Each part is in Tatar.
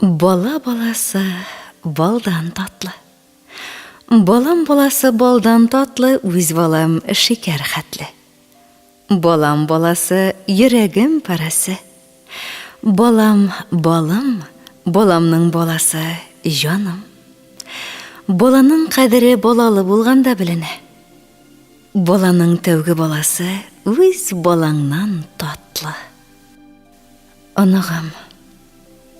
Бала баласы балдан татлы. Балам баласы балдан татлы, үз балам шикәр хәтле. Балам баласы йөрәгем парасы. Балам балым, баламның баласы җаным. Баланың кадере балалы булганда беленә. Баланың тәүге баласы үз балаңнан татлы. Анагым,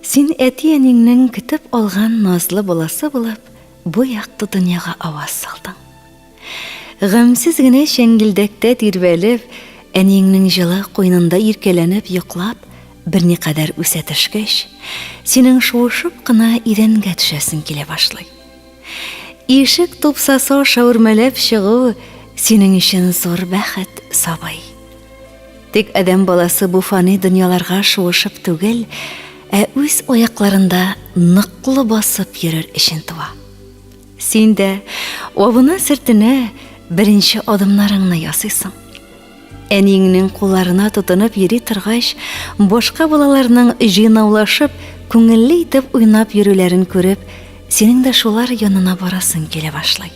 син әти-әнинең көтеп алган назлы баласы булып, бу якты дөньяга аваз салдың. Гамсыз генә шәңгелдәктә тирбәлеп, әниеңнең җылы куйнында иркәләнеп йоклап, берникадәр үсә төшкәч, синең шуышып кына идәнгә төшәсең килә башлый. Ишек тупсасы шаурмәләп чыгу синең өчен зур бәхет, сабый. Тик адәм баласы бу фани дөньяларга шуышып түгел, үз аякларында ныклы басып йөрер өчен туа. Син дә авына сертенә беренче адымнарыңны ясыйсың. Әниеңнең кулларына тотынып йөри торгач, башка балаларның җыйнаулашып, күңелле итеп уйнап йөрүләрен күреп, синең дә шулар янына барасың килә башлый.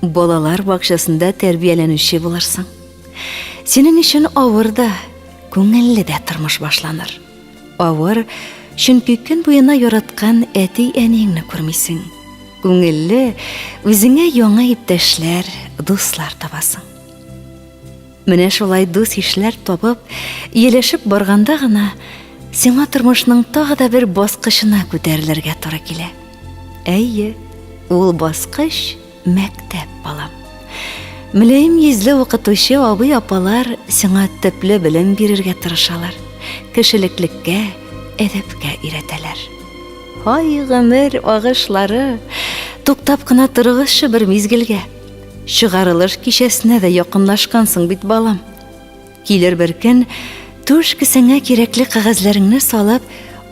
Балалар бакчасында тәрбияләнүче булырсың. Синең өчен авыр да, күңелле дә тормыш башланыр. Авыр, чөнки көн буена яраткан әти-әниеңне күрмисең. Күңелле, үзеңә яңа иптәшләр, дуслар табасың. Менә шулай дус-ишләр табып, ияләшеп барганда гына, сиңа тормышның тагы да бер баскычына күтәрелергә туры килә. Әйе, ул баскыч мәктәп, балам. Мөлаем йөзле укытучы абый-апалар сиңа төпле белем бирергә тырышалар. Кешелеклеккә, әдәпкә өйрәтәләр. Ай, гомер агышлары, туктап кына торгызчы бер мизгелгә. Чыгарылыш кичәсенә дә якынлашкансың бит, балам. Килер бер көн, түш кесәңә кирәкле кәгазьләреңне салып,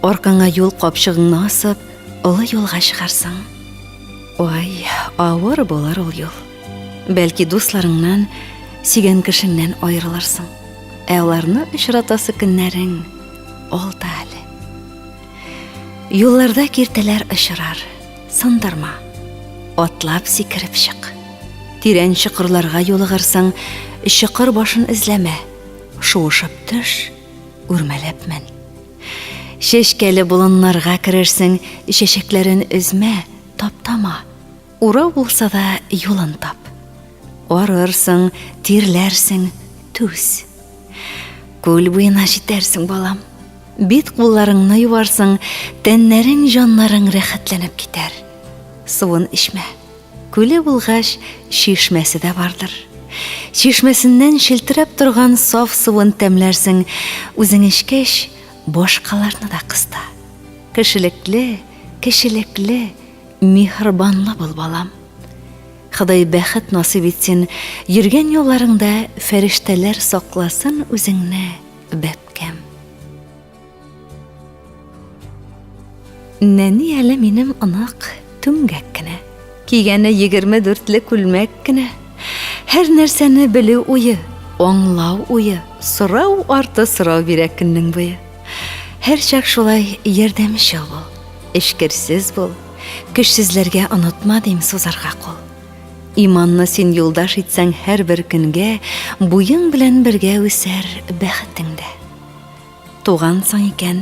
аркаңа юл капчыгыңны асып, олы юлга чыгарсың. Ой, авыр булыр ул юл. Бәлки дусларыңнан, сөйгән кешеңнән аерылырсың. Аларны очратасы көннәрең алда әле. Юлларда киртәләр очрар, сындырма. Атлап сикереп чык. Тирән чокырларга юлыгырсың, чокыр башын эзләмә. Шуышып төш, үрмәләп мен. Чәчкәле болыннарга керерсең, чәчәкләрен өзмә, таптама. Урау булса да юлын тап. Арырсың, тирләрсең, түз. Күл буена җитәрсең, балам. Бит кулларыңны юарсың, тәннәрең, җаннарың рәхәтләнеп китәр. Суын ичмә. Күле булгач, чишмәсе дә бардыр. Чишмәсеннән шелтерәп торган саф суын тәмләрсең, үзең ичкәч, башкаларны да кыста. Кешелекле, миһербанлы бул, балам. Ходай бәхет насыйп итсен, йөргән юлларыңда фәрештәләр сакласын үзеңне бәпкәм. Нәни әле минем ынак түмгәк кенә, кигәне 24 күлмәк кенә. Һәр нәрсәне белү уе, аңлау уе, сорау арты сорау бирә көннең буе. Һәр чак шулай ярдәмчел бул, эшкерсез бул, көчсезләргә онытма дим сузарга кул. Иманны син юлдаш итсәң һәр бер көнгә, буең белән бергә үсәр бәхетеңдә. Тугансың икән,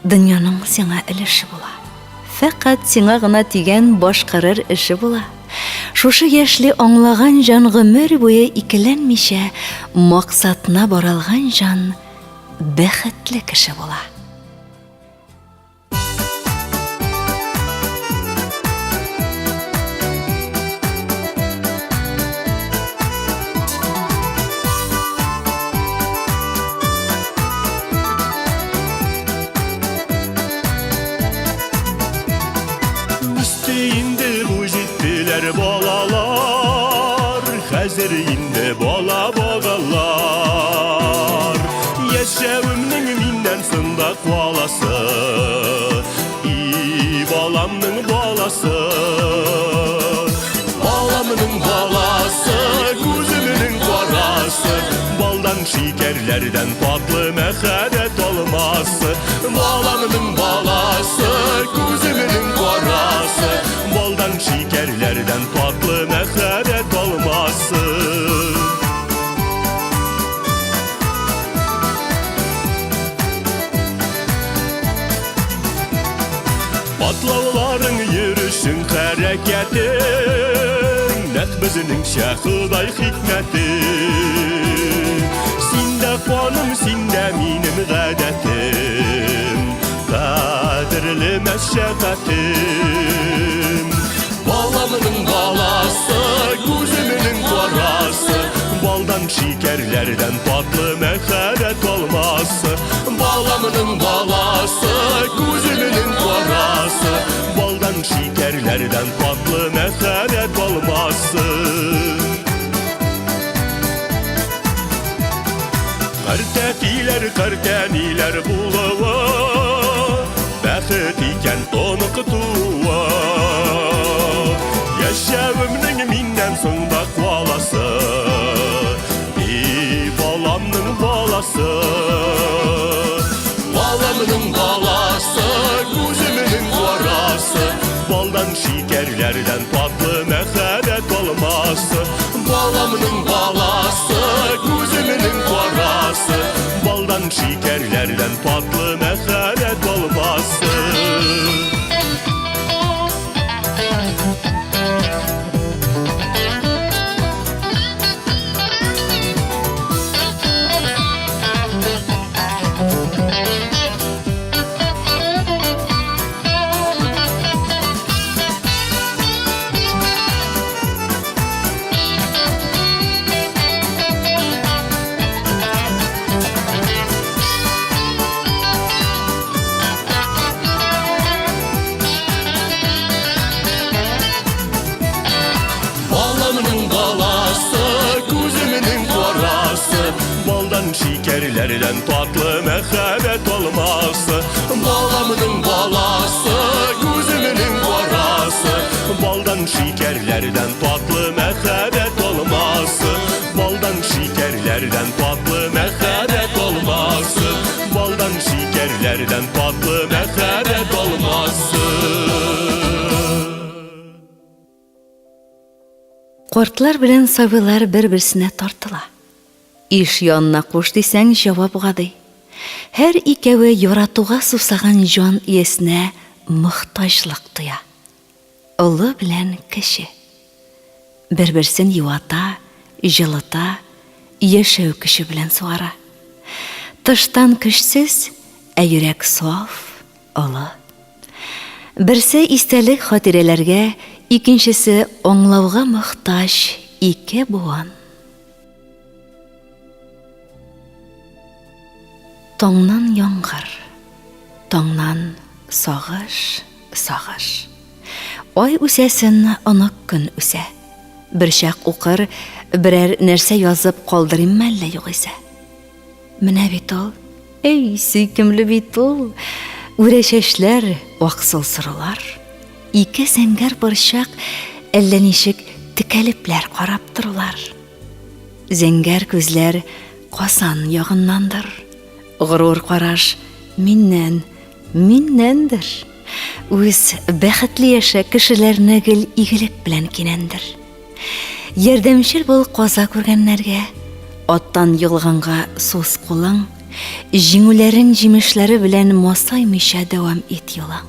дөньяның сиңа өлеше була. Фәкать сиңа гына тигән башкарыр эше була. Шушы яшьли аңлаган җан гомер буе икеләнмичә, максатына баралган җан бәхетле кеше була. Балалар, хәзер инде бала багалар. Яшәвемнең миннән сындак баласы, и баламның баласы. Баламның баласы, күземнең карасы, балдан шикәрләрдән татлы мәхәббәт алмасы. Баламның баласы şekerlerden tatlı meharet olmasın. Patlavların yürüsün hareketin, nek bizinin şahıday hikmetin. Sinde konum, sinde minim gadetim, kadirli meşşakatim. Balamının balası, gözümünün korası, baldan şekerlerden tatlı meharet olması. Balamının balası, gözümünün korası, baldan şekerlerden tatlı meharet olması. Kartaniler buluva, bəxit ikən onu qıtuva. Yaşavımның mindən sonda qalası, balamның balası. Balamның balası, gözümünün qorası, baldan şekerlerden tatlı meharet olması. Balamның balası, gözümünün qorası, baldan şekerlerden tatlı meharet olması. Şekerlerden tatlı meharet olması. Balamının balası, gözümünün korası, baldan şekerlerden tatlı meharet olması. Baldan şekerlerden tatlı meharet olması. Baldan şekerlerden tatlı meharet olması. Kortlar bilen sabılar bir-birsine tartıla. İş yanına koş desең cevap gadı. Her икәүе яратуга сусаган жан иясенә мохтаҗлык тоя. Олы белән кеше. Бер-берсен юата, җылыта, яшәү кеше белән суара. Тыштан көчсез, ә йөрәк саф, олы. Берсе истәлек хатирәләргә, икенчесе аңлауга мохтаҗ ике буан. Таңнан яңгыр, таңнан сагыш, сагыш. Ай үсәсен онык көн үсә. Бер чак укыр, берәр нәрсә язып калдырыйм мәллә югыйсә. Менә бит ул, эй, сөйкемле бит ул. Үрә чәчләр, аксыл сырлар. Ике зәңгәр борчак әллә ничек текәлепләр карап торулар. Зәңгәр күзләр касан ягыннандыр. Ғырур қараш миннәндер. Үз бәхетле яшә кешеләрне гел игелек белән кинәндер. Ярдәмчел бул каза күргәннәргә, аттан йылганга сус кулың, җиңүләрең җимешләре белән масаймыйча дәвам ит юлың.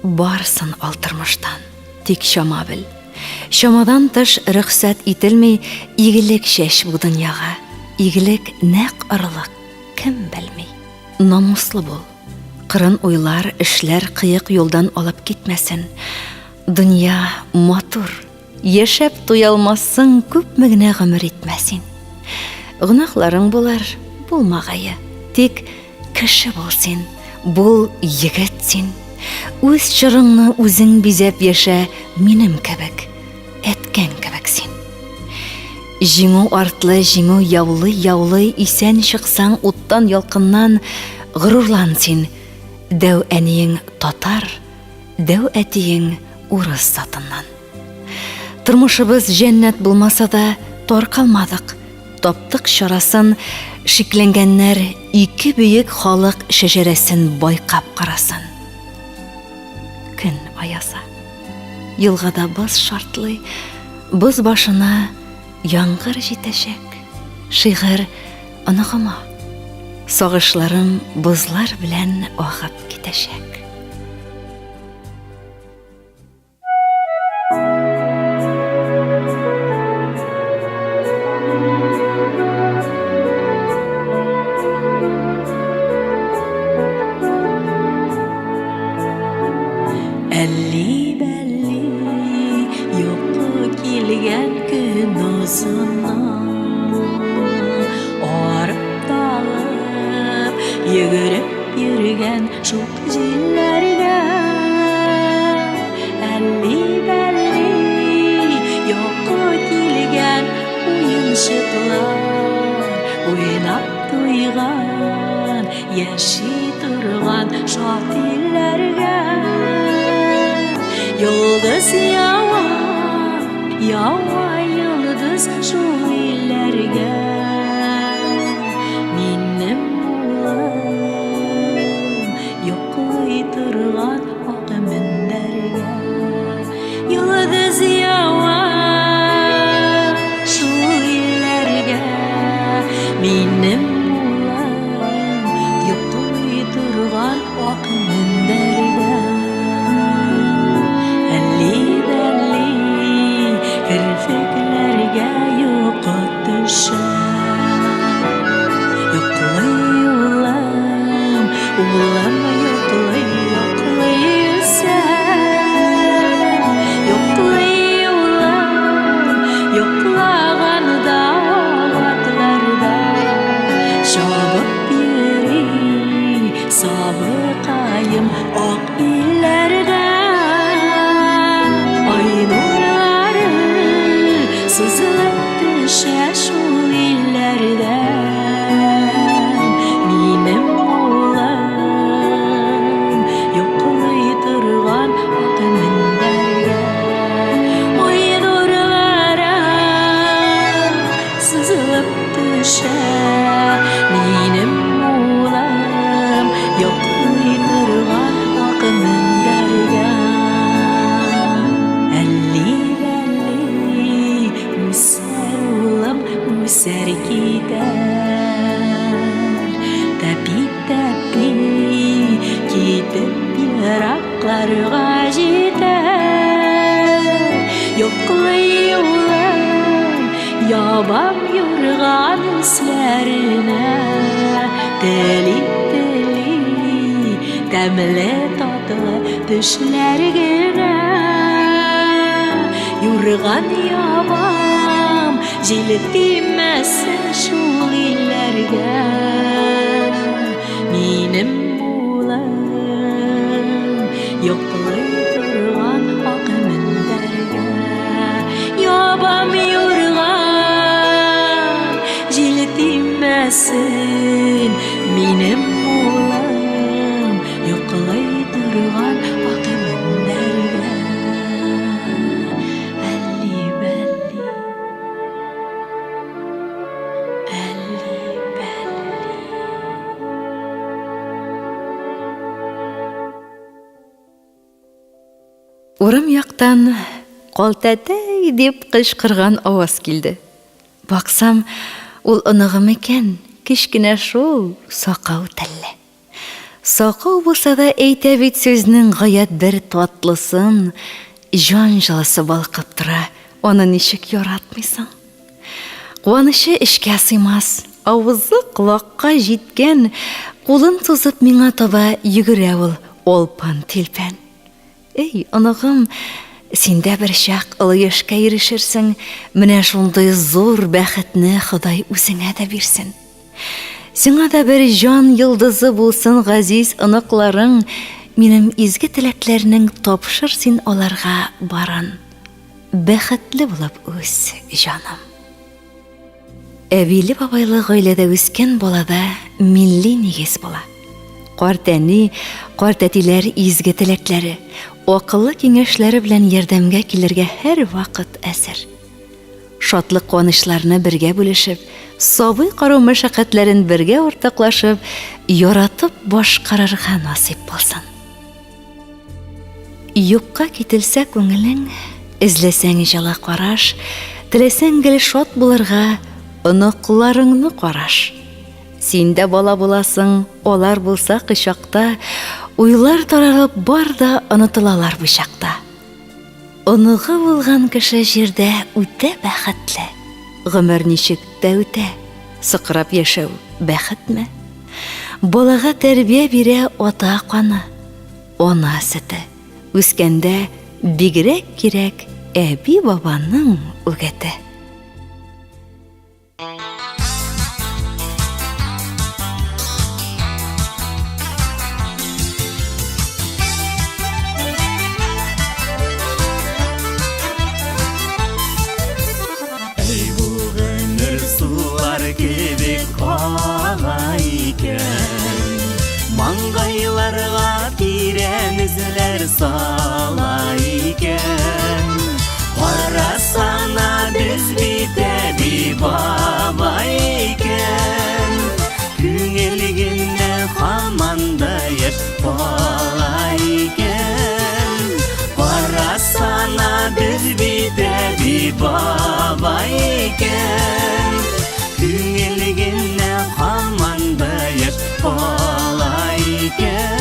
Барсын алтырмыштан, тик чама бел. Чамадан тыш рөхсәт ителми игелек чәч бу дөньяга. Игелек нәк арлык кем белми. Намуслы бул. Кырын уйлар, эшләр кыек юлдан алып китмәсен. Дөнья матур. Яшәп туялмассың, күпме генә гомер итмәсин. Гынахларың булар, булмагае. Тик кеше булсын, бул егет син. Үз чырыңны үзең бизәп яшә, минем кебек, әткән кебек син. Җиңү артлы, җиңү яулый, исән чыксаң уттан ялкыннан, горурлан син. Дәү әниең татар, дәү әтиең урыс сатыннан. Тормышыбыз җәннәт булмаса да, тар калмадык. Таптык чарасын, шикләнгәннәр ике бөек халык шәҗәрәсен байкап карасын. Көн аяса. елгада боз шартлый, боз башына яңгыр җитәчәк. Шигырь оныгыма, сагышларым бозлар белән агып китәчәк. Әлли бәлли юқы килгән көн озыннан арып талып йөгереп йөргән шук җилләргә. Әлли бәлли юқы килгән уенчыклар уйнап туйган яши торган шат илләргә. Yıldız yawa, yawa yıldız şol illerge. Minnem ulım yoklay turgan ak minderge. Yıldız yawa, şol illerge. Minnem ulım yoklay turgan ak minderge. Kirfiklerge yoqut düşer. Yoqlay ulam, ulam yoqlay sen. Yoqlay ulam, yoqlaganda vaqtlarda şabıp yürü, sabıqayım ak illerge. Sızılıp düşer şol illerden. Minem oğlan yoklay turgan ak minderge. Oydurlara sızılıp düşer. Minem oğlan yoklay turgan ak minderge. Üser gider, tepi-tepi gidip yiraklarga jiter. Yoklay ulam, yabam yurgan üslerine. Teli-teli, temli tatlı düşlergine. Yurgan yabam jiltimesin şol illerge. Minem ulam yoklay turgan ak minderge. Yabam yurgan jiltimesin. Minem ulam yoklay turgan ak minderge. Урым яктан калтәтәй дип кычкырган аваз килде. Баксам, ул оныгым икән, кичкенә шул сакау телле. Сакау булса да әйтә бит сүзнең гаять бер татлысын, җан җылысы балкып тора. Аны ничек яратмыйсың? Куанышы эшкә сыймас, авызы колакка җиткән, кулын сузып миңа таба йөгерә ул олпан-тилпән. Эй, оныгым, синдә бер чак олы яшькә ирешерсең, менә шундый зур бәхетне Ходай үзеңә дә бирсен. Сиңа да бер җан йылдызы булсын газиз оныкларың, минем изге теләкләрнең тапшыр син аларга баран. Бәхетле булып үс, җаным. Әбиле бабайлы гаиләдә үскән балада милли нигез була. Карт әни, карт әтиләр изге теләкләре, акыллы киңәшләре белән ярдәмгә килергә һәр вакыт әзер. Шатлык куанычларны бергә бүлешеп, сабый карау мәшәкатьләрен бергә ортаклашып, яратып башкарырга насип булсын. Юкка кителсә күңелең, эзләсәң җылы караш, теләсәң гел шат булырга, оныкларыңны караш. Син дә бала буласың, алар булса кычакта, уйлар таралып бар да онытылалар бу чакта. Оныгы булган кеше җирдә үтә бәхетле. Гомер ничек тә үтә, сыкрап яшәү бәхетме? Балага тәрбия бирә ата каны, ана сөте. Үскәндә бигрәк кирәк әби бабаның үгете. Ей бугыныр сулар кебек ага икән, маңгайларга тирән эзләр сала икән. Карасана без бит әби баба икән, күңел генә һаман да яшь бала икән. Карасана без бит әби баба икән, күңел генә һаман да яшь бала икән.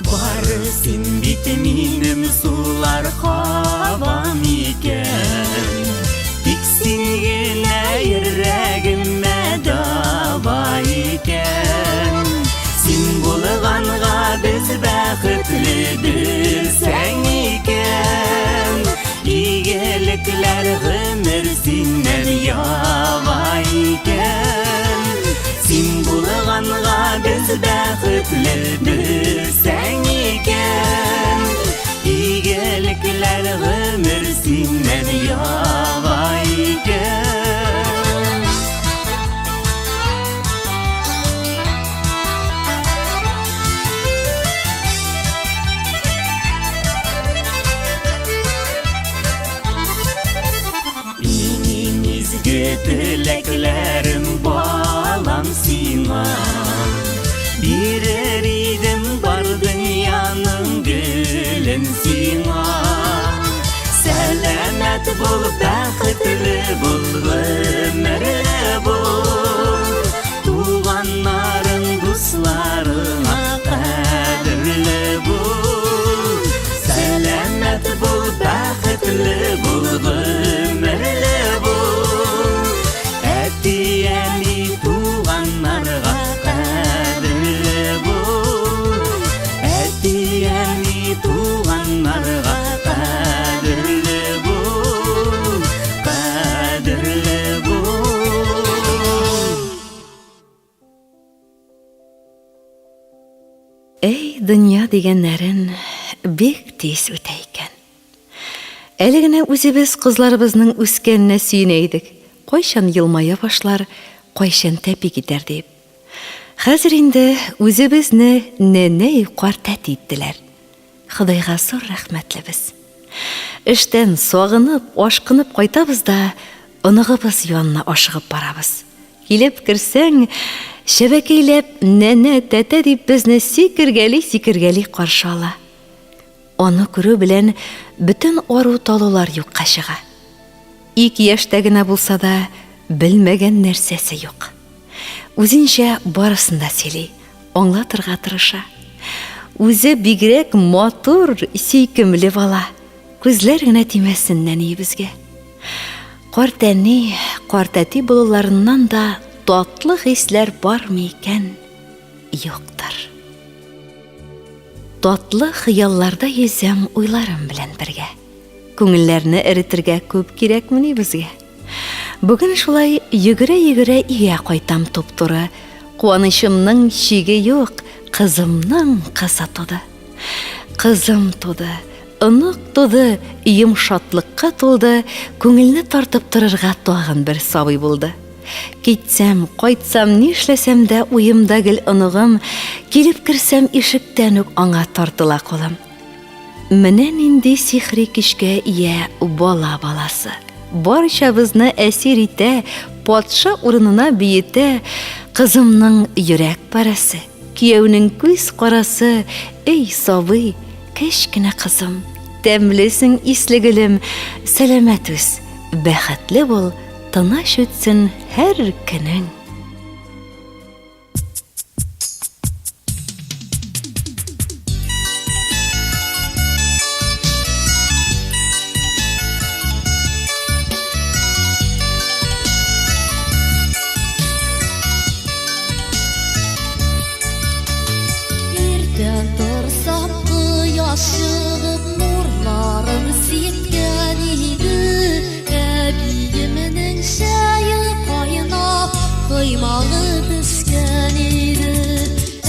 Бары син бит минем сулар хавам икән, тик син генә йөрәгемә даба икән. Син булганга без бәхетле белсәң икән, игелекләр гомер синнән ява икән. Син булганга без бәхетле белсәң икән, игелекләр гомер синнән ява икән. Минем изге теләкләрем балам сиңа, бирер идем бар дөньяның гөлен сиңа. Сәламәт бул, бәхетле бул, гомерле бул, туганнарың, дусларыңа кадерле бул. Сәламәт бул, бәхетле бул, гомерле бул, әти-әни туганнарга кадерле бул. Әти-әни туганнарга кадерле бул, кадерле бул. Эй, дөнья дигәннәрен бик тиз үтә икән. Әле генә үзебез кызларыбызның үскәненә сөенә идек. Кайчан елмая башлар, кайчан тәпи китәр дип. Хәзер инде үзебезне нәнәй карт әти иттеләр. Худайга зур рәхмәтлебез. Эштән сагынып, ашкынып кайтабыз да, оныгыбыз янына ашыгып барабыз. Килеп керсәң, шәбәкәйләп нәнә тәтә дип безне сикергәли каршы ала. Аны күрү белән бөтен ару талулар юкка чыга. 2 яшьтә генә булса да белмәгән нәрсәсе юк. Үзенчә барысын да сөйли, аңлатырга тырыша. Үзе бигрәк матур, сөйкемле бала. Күзләр генә тимәсеннән безгә. Карт әни, карт әти булуларыннан да татлы хисләр бармы икән? Юктыр. Татлы хыялларда йөзәм уйларым белән бергә. Күңелләрне эретергә күп кирәкмени безгә. Бүген шулай йөгерә-йөгерә өйгә кайтам туп-туры. Куанычымның чиге юк, кызымның кызы туды. Кызым туды, ынык туды, өем шатлыкка тулды, күңелне тартып торырга тагын бер сабый булды. Китсәм, кайтсам, нишләсәм дә уемда гел оныгым, килеп керсәм ишектән үк аңа тартыла кулым. Менә нинди сихри кичкә ия бала баласы. Барчабызны әсир итә, патша урынына биетә, кызымның йөрәк парасы, кияүнең күз карасы, эй сабый, кечкенә кызым, тәмлесең ислегелем, сәламәт үс, бәхетле бул, тыныч үтсен һәр көнең. Erten tursam kıyaş yığıp nurlarım sitken idi. Əbiyiminin şəyi qaynab kıymağı püskən idi.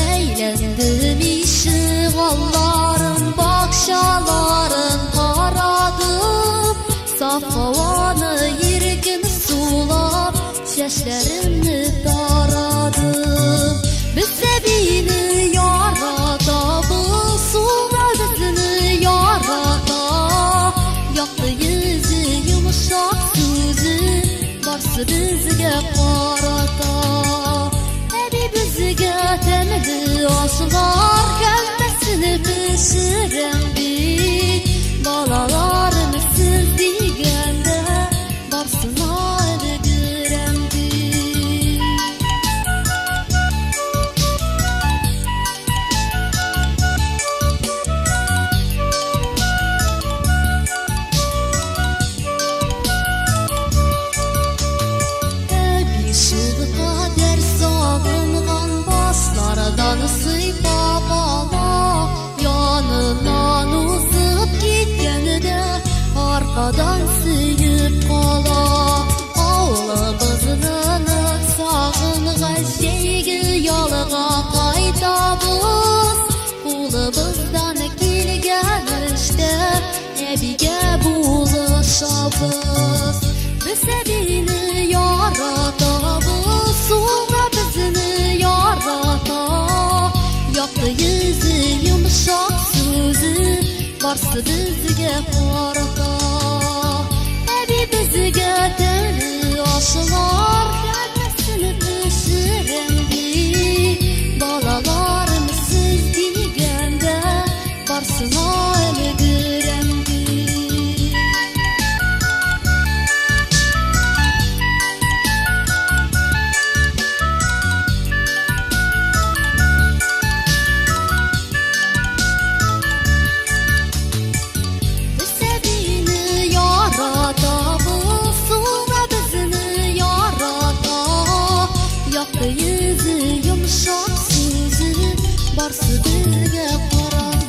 Eğlendim işiğalların bakşaların qaradım. Saf havanı yirgin sulab çəşlərimni taradım. Biz sebini yarata, bu sonra bizini yarata. Yaktı yüzü, yumuşak sözü, varsı bizge qarata. Ebi bizge temli aşılar, gelmesini pişiren bit. Balalarımız siz digende, varsına öldüren bit. Kader sağınğan baslardan sıypa bala. Yanından uzıp gitgende arkadan sıyıp kala. Ağlımızın sağınğan şeygi yalığa qaytabız. Kulımızdan kilgen işte ebige buluşabız. Biz ebini yaratabız, sonra bizini yarata. Yaktı yüzü, yumuşak sözü, varsı bizge qarata. Ebi bizge deli aşılar, gelmesini pişirendi. Balalarımız siz digende, varsına öldürendi. Biz sebini yaratabız, sonra bizini yarata. Yaktı yüzü, yumuşak sözü, varsı bizge qarata.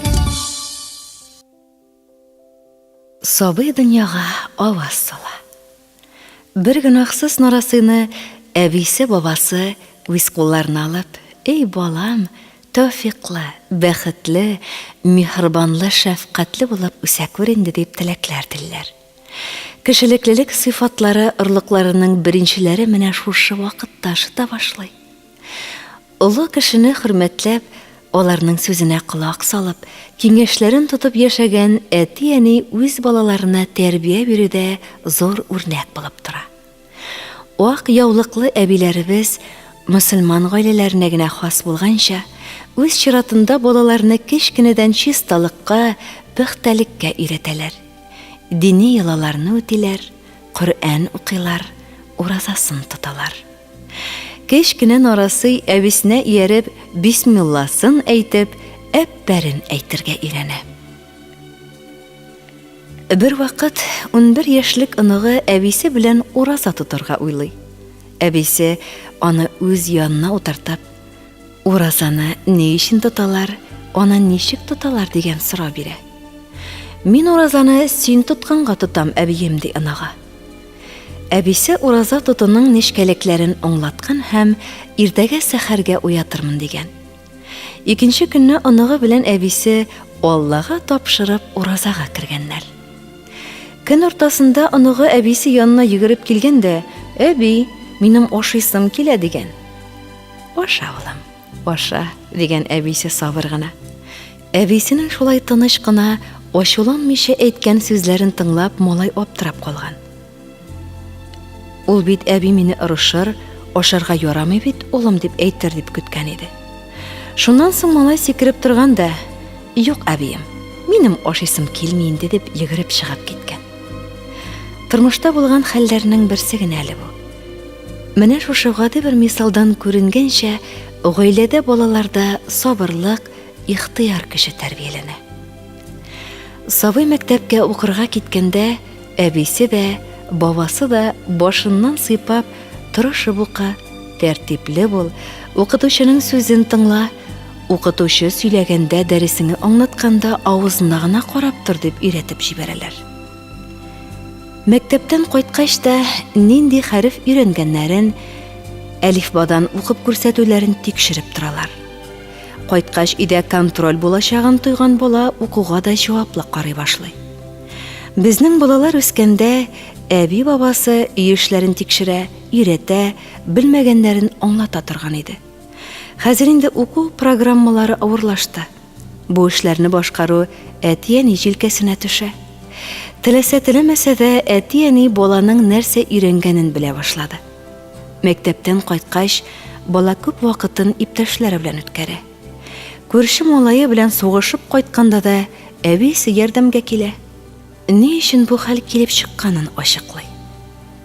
Сабый дөньяга аваз сала. Бер гөнаһсыз нарасыны әбисе бабасы үз кулларына алып, эй балам, тәүфиклы, бәхетле, михрибанлы, шәфкатьле булып үсә күр инде дип теләкләр диләр. Кешелеклелек сыйфатлары ырлыкларының беренчеләре менә шушы вакытта шыта башлый. Олы кешене хөрмәтләп, аларның сүзенә колак салып, киңәшләрен тотып яшәгән әти-әни үз балаларына тәрбия бирүдә зур үрнәк булып тора. Ак яулыклы әбиләребез мөселман гаиләләренә генә хас булганча, үз чиратында балаларны кечкенәдән чисталыкка, пөхтәлеккә өйрәтәләр. Дини йолаларны үтиләр, Коръән укыйлар, уразасын тоталар. Кечкенә нарасы әбисенә ияреп, бисмилласын әйтеп, әппәрен әйтергә өйрәнә. Бер вакыт 11 яшьлек оныгы әбисе белән ураза тотарга уйлый. Әбисе аны үз янына утыртып, уразаны ни өчен тоталар, аны ничек тоталар дигән сорау бирә. Мин уразаны син тотканга тотам, әбием ди анага. Әбисе ураза тотуның нечкәлекләрен аңлаткан һәм иртәгә сәхәргә уятырмын дигән. Икенче көнне оныгы белән әбисе Аллага тапшырып уразага кергәннәр. Көн уртасында оныгы әбисе янына йөгереп килгәндә, әби, минем ашыйсым килә дигән. Аша улым, аша дигән әбисе сабыр гына. Әбисенең шулай тыныч кына ачуланмыйча әйткән сүзләрен тыңлап, малай аптырап калган. Ул бит әби мине ырышыр, ашарга ярамый бит, улым дип әйтер дип көткән иде. Шуннан соң малай сикереп торганда, "Юк, әбием, минем ашыйсым килми инде" дип йөгереп чыгып киткән. Тормышта булган хәлләрнең берсе генә әле бу. Менә шушы гади бер мисалдан күренгәнчә, гаиләдә балаларда сабырлык, ихтыяр кеше тәрбияләнә. Сабый мәктәпкә укырга киткәндә, әбисе дә, бабасы да башыннан сыйпап, тырышып ука, тәртипле бул, укытучының сүзен тыңла, укытучы сөйләгәндә дәресеңне аңлатканда авызына гына карап тор дип өйрәтеп җибәрәләр. Мәктәптән кайткач та нинди хәреф өйрәнгәннәрен, әлифбадан укып күрсәтүләрен тикшереп торалар. Кайткач өйдә контроль булачагын тойган бала укуга да җаваплы карый башлый. Безнең балалар үскәндә әби бабасы өй эшләрен тикшерә, өйрәтә, белмәгәннәрен аңлата торган иде. Хәзер инде уку программалары авырлашты. Бу эшләрне башкару әти-әни җилкәсенә төшә. Теләсә-теләмәсә дә әти-әни баланың нәрсә өйрәнгәнен белә башлады. Мәктәптән кайткач, бала күп вакытын иптәшләре белән үткәрә. Күрше малае белән сугышып кайтканда да әбисе ярдәмгә килә. Ни өчен бу хәл килеп чыкканын ачыклый.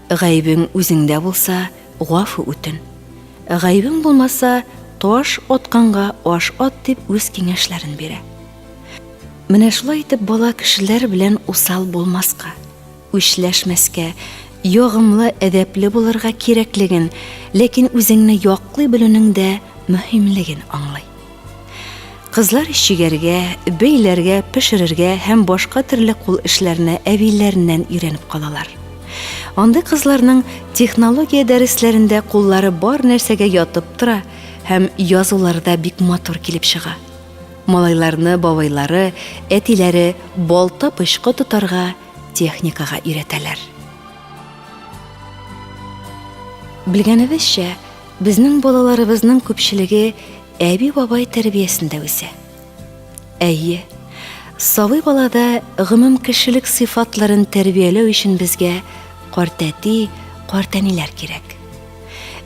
Гаибең үзеңдә булса, гафу үтен. Гаибең булмаса, таш атканга аш ат дип үз киңәшләрен бирә. Менә шулай итеп бала кешеләр белән усал булмаска, үчләшмәскә, ягымлы, әдәпле булырга кирәклеген, ләкин үзеңне яклый белүнең дә мөһимлеген аңлый. Кызлар ишигәргә, бәйләргә, пешерергә һәм башка төрле кул эшләренә әбиләреннән өйрәнеп калалар. Андый кызларның технология дәресләрендә куллары бар нәрсәгә ятып тора һәм язуларда бик матур килеп чыга. Малайларны бабайлары, әтиләре балта пычкы тотарга, техникага өйрәтәләр. Белгәнебезчә, безнең балаларыбызның күпчелеге әби-бабай тәрбиясендә үсә. Әйе, сабый балада гомум кешелек сыйфатларын тәрбияләү өчен безгә карт әти, карт әниләр кирәк.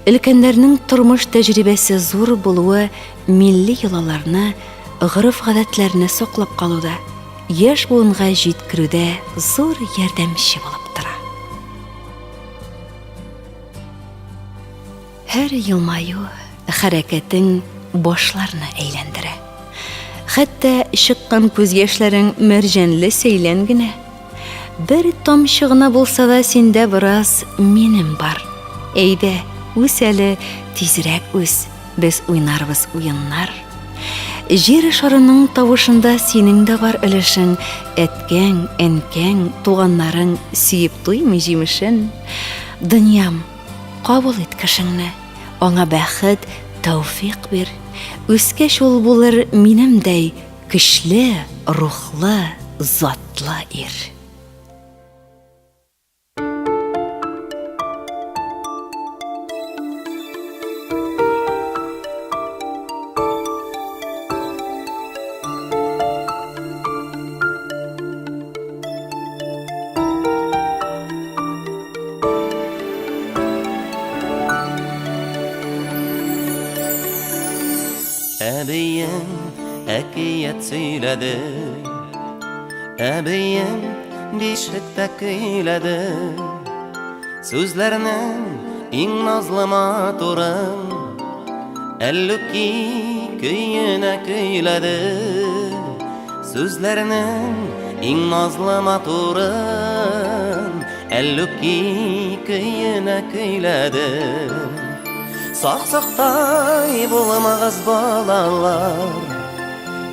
Өлкәннәрнең тормыш тәҗрибәсе зур булуы милли йолаларны, гырыф-гадәтләрне саклап калуда, яшь буынга җиткерүдә зур ярдәмче булып тора. Һәр елмаю, хәрәкәтең башларны әйләндерә. Хәтта чыккан күз яшьләрең мәрҗәнле сөйлән генә. Бер тамчы гына булса да синдә бераз минем бар. Әйдә, үс әле, тизрәк үс, без уйнарбыз уеннар. Җир шарының тавышында синең дә бар өлешең, әткәң, әнкәң, туганнарың сөеп туймый җимешен. Дөньям, кабул ит кешеңне, аңа бәхет, тәүфыйк бир. Үскәч ул булыр минемдәй көчле, рухлы, затлы ир. Әбием әкият сөйләде, әбием бишектә көйләде, сүзләрнең иң назлы матурын Әллүки көйенә көйләде, сүзләрнең иң назлы матурын Әллүки көйенә көйләде. Сақ-сақтай булмагыз балалар,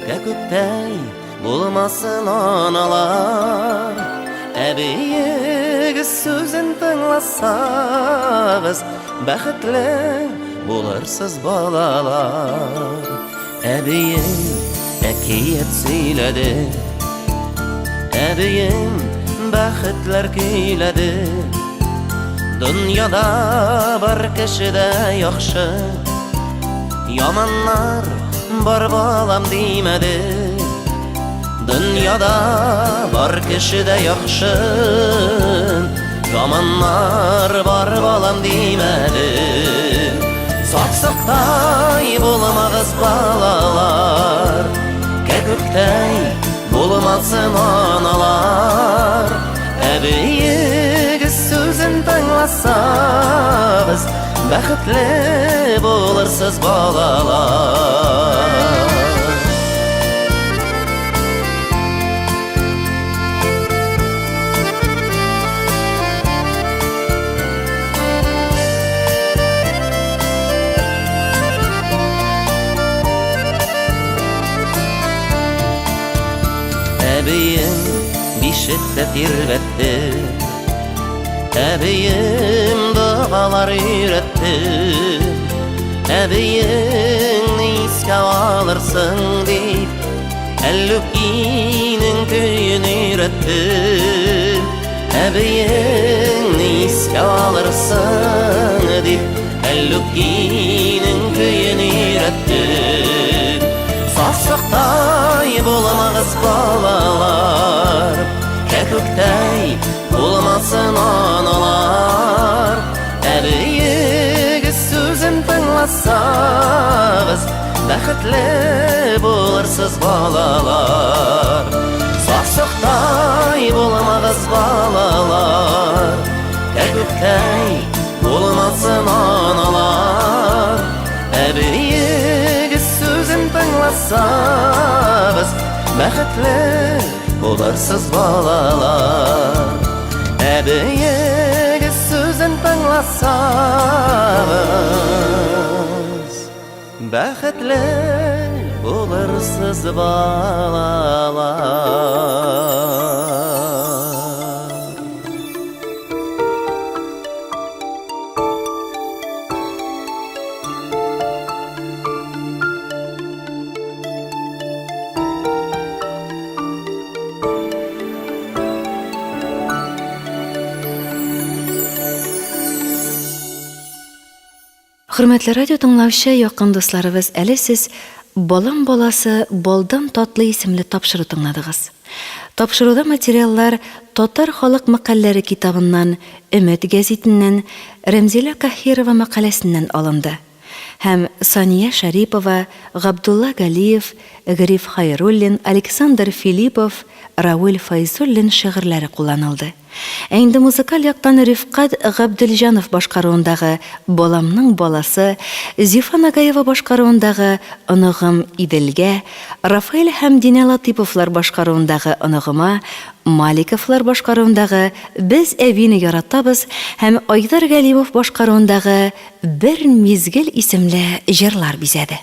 кәкүктәй булмасын аналар. Әбиегез сүзен тыңласагыз, бәхетле булырсыз балалар. Әбием әкият сөйләде, әбием бәхетләр көйләде. Дөньяда бар кешедә яхшы, яманнар бар балам димәде. Dünyada бар кешедә яхшы, жаманнар бар балам димәде. Саксактай булмагыз балалар, кәкүктәй булмасын аналар. Әбиегез сүзен тыңласагыз, бәхетле булырсыз балалар. Әбием бишекте тирбәтте, әбием дұғалар үйретті. Әбиеңні искә алырсың деп, әллүкинің күйін үйретті. Әбиеңні искә алырсың деп, әллүкинің күйін үйретті. Сақсақтай болмағыз балалар, кәкүктәй болмасын аналар. Әбиегіз сөзін тыңласағыз, бәхетле болырсыз балалар. Сақсақтай болмағыз балалар, кәкүктәй болмасын аналар. Әбиегіз сөзін тыңласағыз, бәхетле боларсыз балалар. Әбиегіз сөзін тыңласағыз, бәхетле боларсыз балалар. Хөрмәтле радио тыңлаучы, якын дусларыбыз, әле сез «Балам баласы балдан татлы» исемле тапшыру тыңладыгыз. Тапшыруда материаллар Татар халык мәкалләре китабыннан, Өмет гәзитеннән, Рәмзилә Каһирова мәкаләсеннән алынды. Һәм Сания Шарипова, Габдулла Галиев, Гриф Хайруллин, Александр Филиппов, Рауль Файзуллин шигырьләре кулланылды. Әнде музыкаль яктан Рифкат Габдулҗанов башкаруындагы «Баламның баласы», Зифа Нагаева башкаруындагы «Оныгым Иделгә», Рафаэль һәм Динә Латиповлар башкаруындагы «Оныгыма», Маликовлар башкаруындагы «Без әбине яратабыз» һәм Айдар Галимов башкаруындагы «Бер мизгел» исемле җырлар бизәде.